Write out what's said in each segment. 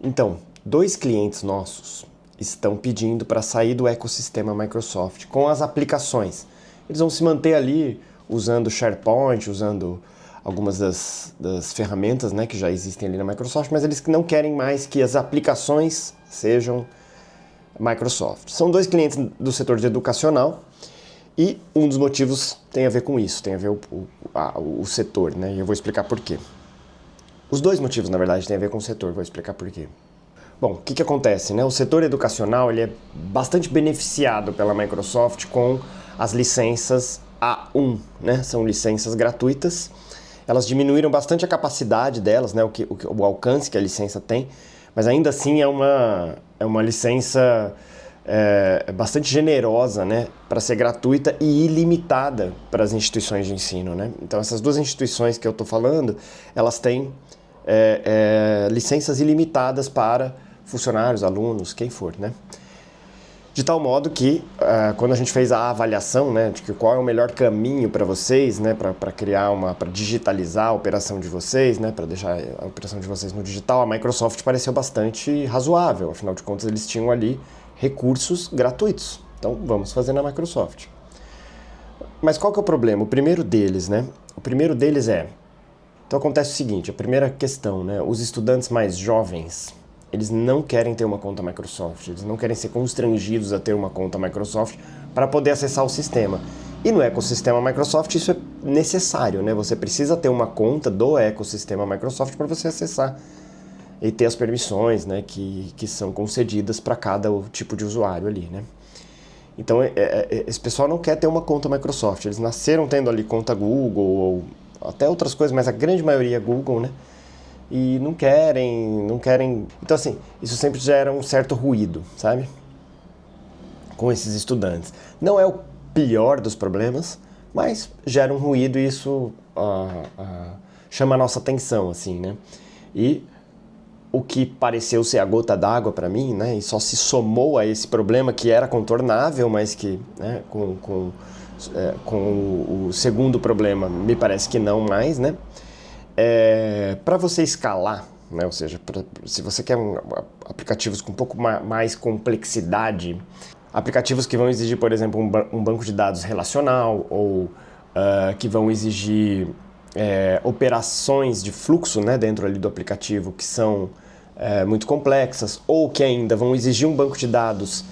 Então, dois clientes nossos estão pedindo para sair do ecossistema Microsoft com as aplicações. Eles vão se manter ali usando SharePoint, usando algumas das ferramentas, né, que já existem ali na Microsoft, mas eles não querem mais que as aplicações sejam Microsoft. São dois clientes do setor de educacional e um dos motivos tem a ver com isso, tem a ver o setor, né, e eu vou explicar por quê. Os dois motivos, na verdade, têm a ver com o setor, vou explicar por quê. Bom, o que acontece, né? O setor educacional ele é bastante beneficiado pela Microsoft com as licenças A1, né? São licenças gratuitas. Elas diminuíram bastante a capacidade delas, né? O alcance que a licença tem, mas ainda assim é uma licença bastante generosa, né? Para ser gratuita e ilimitada para as instituições de ensino, né? Então essas duas instituições que eu estou falando, elas têm licenças ilimitadas para funcionários, alunos, quem for, né? De tal modo que, quando a gente fez a avaliação, né, de que qual é o melhor caminho para vocês, né, para criar para digitalizar a operação de vocês, né, para deixar a operação de vocês no digital, a Microsoft pareceu bastante razoável. Afinal de contas, eles tinham ali recursos gratuitos. Então, vamos fazer na Microsoft. Mas qual que é o problema? O primeiro deles, né? O primeiro deles então acontece o seguinte, a primeira questão, né? Os estudantes mais jovens, eles não querem ter uma conta Microsoft, eles não querem ser constrangidos a ter uma conta Microsoft para poder acessar o sistema. E no ecossistema Microsoft isso é necessário, né? Você precisa ter uma conta do ecossistema Microsoft para você acessar e ter as permissões, né, que são concedidas para cada tipo de usuário ali, né? Então esse pessoal não quer ter uma conta Microsoft, eles nasceram tendo ali conta Google ou até outras coisas, mas a grande maioria é Google, né? E não querem... Então, assim, isso sempre gera um certo ruído, sabe? Com esses estudantes. Não é o pior dos problemas, mas gera um ruído e isso chama a nossa atenção, assim, né? E o que pareceu ser a gota d'água para mim, né? E só se somou a esse problema que era contornável, mas que, né, com o segundo problema, me parece que não mais, né? Para você escalar, né? Ou seja, se você quer aplicativos com um pouco mais complexidade, aplicativos que vão exigir, por exemplo, um banco de dados relacional ou que vão exigir operações de fluxo, né, dentro ali do aplicativo que são muito complexas ou que ainda vão exigir um banco de dados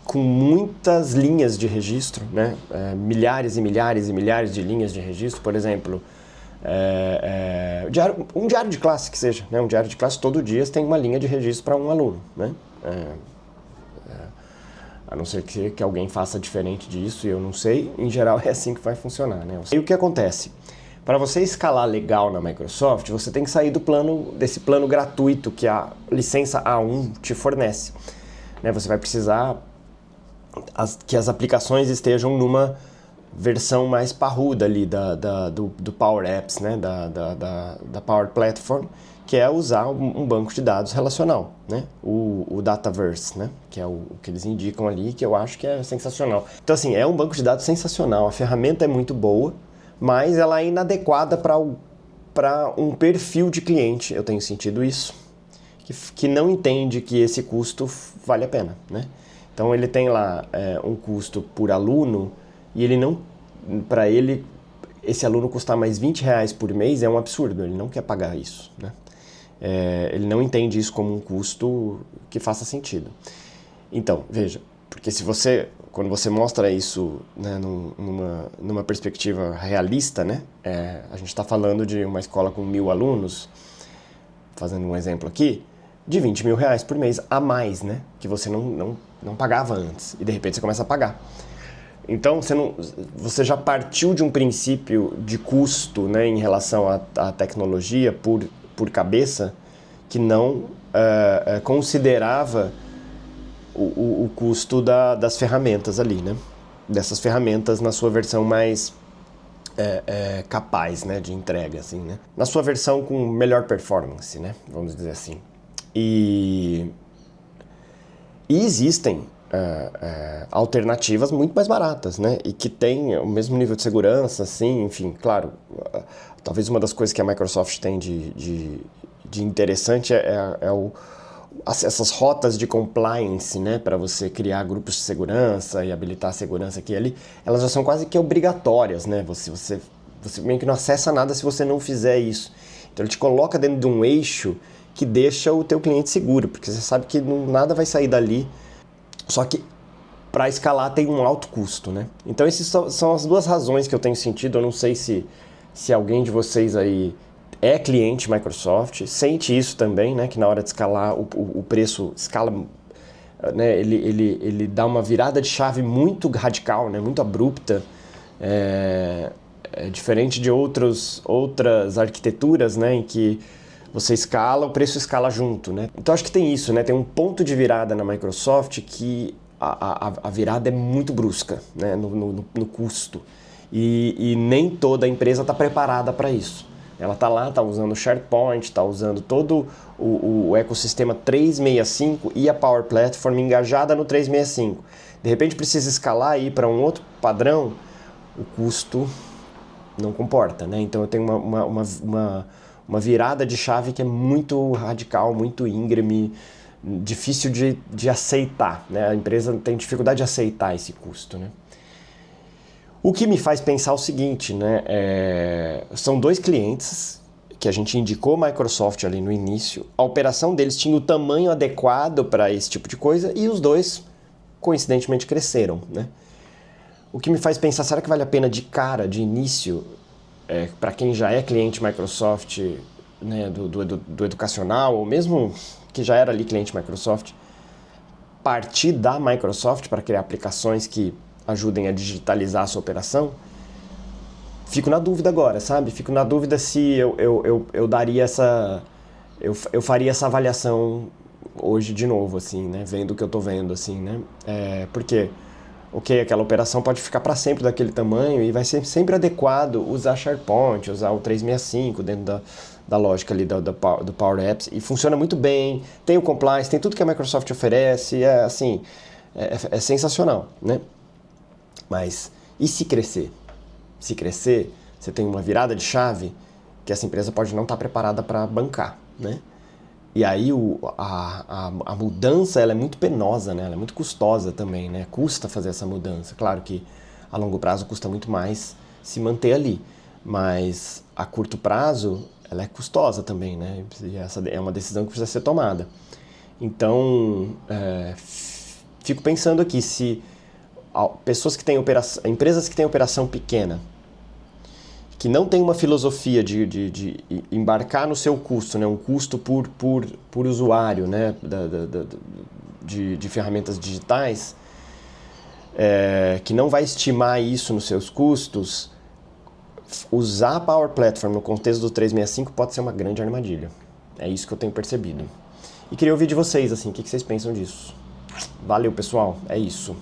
com muitas linhas de registro, né? Milhares e milhares e milhares de linhas de registro, por exemplo, um diário de classe que seja, né? Um diário de classe todo dia tem uma linha de registro para um aluno, né? A não ser que alguém faça diferente disso, e eu não sei, em geral é assim que vai funcionar, né? E o que acontece? Para você escalar legal na Microsoft, você tem que sair desse plano gratuito que a licença A1 te fornece, né? Você vai precisar que as aplicações estejam numa versão mais parruda ali do Power Apps, né? da Power Platform, que é usar um banco de dados relacional, né? O Dataverse, né? Que é o que eles indicam ali, que eu acho que é sensacional. Então, assim, é um banco de dados sensacional, a ferramenta é muito boa, mas ela é inadequada para um perfil de cliente, eu tenho sentido isso, que não entende que esse custo vale a pena, né? Então ele tem lá um custo por aluno e ele não, para ele, esse aluno custar mais R$20 por mês é um absurdo, ele não quer pagar isso, né? Ele não entende isso como um custo que faça sentido. Então, veja, porque quando você mostra isso, né, numa perspectiva realista, né, a gente está falando de uma escola com 1.000 alunos, fazendo um exemplo aqui, de R$20.000 por mês a mais, né, que você não pagava antes, e de repente você começa a pagar. Então você já partiu de um princípio de custo, né, em relação à tecnologia por cabeça, que não considerava o custo das ferramentas ali, né? Dessas ferramentas na sua versão mais capaz, né, de entrega, assim, né? Na sua versão com melhor performance, né? Vamos dizer assim. E existem alternativas muito mais baratas, né? E que têm o mesmo nível de segurança, assim, enfim, claro. Talvez uma das coisas que a Microsoft tem de interessante é essas rotas de compliance, né, para você criar grupos de segurança e habilitar a segurança aqui e ali, elas já são quase que obrigatórias, né? Você meio que não acessa nada se você não fizer isso. Então ele te coloca dentro de um eixo que deixa o teu cliente seguro, porque você sabe que nada vai sair dali. Só que para escalar tem um alto custo, né? Então essas são as duas razões que eu tenho sentido. Eu não sei se alguém de vocês aí é cliente Microsoft, sente isso também, né? Que na hora de escalar o preço escala, né? Ele dá uma virada de chave muito radical, né? Muito abrupta, diferente de outras arquiteturas, né? Em que você escala, o preço escala junto, né? Então acho que tem isso, né? Tem um ponto de virada na Microsoft que a virada é muito brusca, né? no custo. E nem toda empresa está preparada para isso. Ela está lá, está usando o SharePoint, está usando todo o ecossistema 365 e a Power Platform engajada no 365. De repente precisa escalar e ir para um outro padrão, o custo não comporta, né? Então eu tenho uma virada de chave que é muito radical, muito íngreme, difícil de aceitar, né? A empresa tem dificuldade de aceitar esse custo, né? O que me faz pensar o seguinte, né? São dois clientes que a gente indicou Microsoft ali no início. A operação deles tinha o tamanho adequado para esse tipo de coisa e os dois, coincidentemente, cresceram, né? O que me faz pensar, será que vale a pena de cara, de início, para quem já é cliente Microsoft, né, do educacional, ou mesmo que já era ali cliente Microsoft, partir da Microsoft para criar aplicações que ajudem a digitalizar a sua operação? Fico na dúvida agora, sabe? Fico na dúvida se eu daria essa... Eu faria essa avaliação hoje de novo, assim, né? Vendo o que eu tô vendo, assim, né? Porque, ok, aquela operação pode ficar para sempre daquele tamanho e vai ser sempre adequado usar SharePoint, usar o 365 dentro da lógica ali do Power Apps, e funciona muito bem, tem o compliance, tem tudo que a Microsoft oferece, assim, é sensacional, né? Mas e se crescer? Se crescer, você tem uma virada de chave que essa empresa pode não estar preparada para bancar, né? E aí a mudança ela é muito penosa, né? Ela é muito custosa também, né? Custa fazer essa mudança. Claro que a longo prazo custa muito mais se manter ali, mas a curto prazo ela é custosa também, né? E essa é uma decisão que precisa ser tomada. Então, fico pensando aqui se empresas que têm operação pequena, que não tem uma filosofia de embarcar no seu custo, né, um custo por usuário, né, de ferramentas digitais, que não vai estimar isso nos seus custos, usar a Power Platform no contexto do 365 pode ser uma grande armadilha. É isso que eu tenho percebido. E queria ouvir de vocês, assim, o que vocês pensam disso. Valeu, pessoal. É isso.